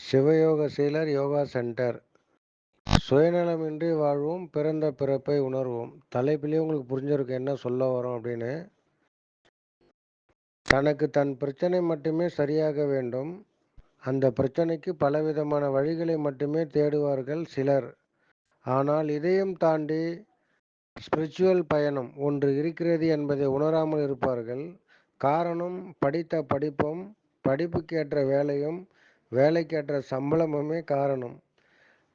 சிவயோக சீலர் yoga centre. சுயநலமின்றி வாழ்வோம், பிறந்த பிறப்பை உணர்வோம். தலைப்பிலேயே உங்களுக்கு புரிஞ்சிருக்கும் என்ன சொல்ல வரோம் அப்படின்னு. தனக்கு தன் பிரச்சனை மட்டுமே சரியாக வேண்டும். அந்த பிரச்சனைக்கு பலவிதமான வழிகளை மட்டுமே தேடுவார்கள் சிலர். ஆனால் இதையும் தாண்டி ஸ்பிரிச்சுவல் பயணம் ஒன்று இருக்கிறது என்பதை உணராமல் இருப்பார்கள். காரணம், படித்த படிப்பும், படிப்புக்கேற்ற வேலையும், வேலைக்கேற்ற சம்பளமுமே காரணம்.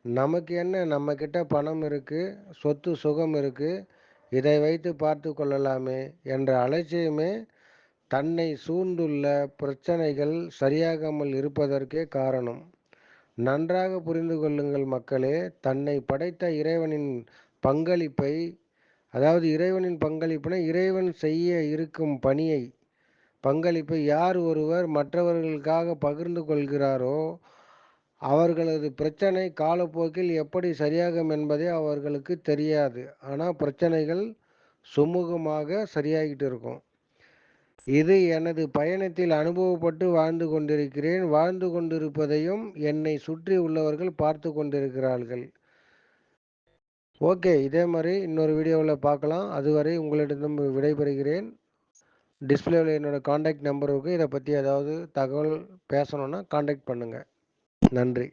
நமக்கு என்ன, நம்மக்கிட்ட பணம் இருக்கு, சொத்து சுகம் இருக்கு, இதை வைத்து பார்த்து கொள்ளலாமே என்ற அலட்சியமே தன்னை சூழ்ந்துள்ள பிரச்சனைகள் சரியாகாமல் இருப்பதற்கே காரணம். நன்றாக புரிந்து கொள்ளுங்கள் மக்களே. தன்னை படைத்த இறைவனின் பங்களிப்பை, அதாவது இறைவனின் பங்களிப்புனா இறைவன் செய்ய இருக்கும் பணியை, பங்களிப்பை யார் ஒருவர் மற்றவர்களுக்காக பகிர்ந்து கொள்கிறாரோ அவர்களது பிரச்சனை காலப்போக்கில் எப்படி சரியாகும் என்பதே அவர்களுக்கு தெரியாது. ஆனால் பிரச்சனைகள் சுமூகமாக சரியாகிட்டு இருக்கும். இது எனது பயணத்தில் அனுபவப்பட்டு வாழ்ந்து கொண்டிருக்கிறேன். வாழ்ந்து கொண்டிருப்பதையும் என்னை சுற்றி உள்ளவர்கள் பார்த்து கொண்டிருக்கிறார்கள். ஓகே, இதே மாதிரி இன்னொரு வீடியோவில் பார்க்கலாம். அதுவரை உங்களிடம் விடைபெறுகிறேன். டிஸ்பிளேவில் என்னோடய காண்டாக்ட் நம்பருக்கு இதை பற்றி ஏதாவது தகவல் பேசணுன்னா காண்டாக்ட் பண்ணுங்கள். நன்றி.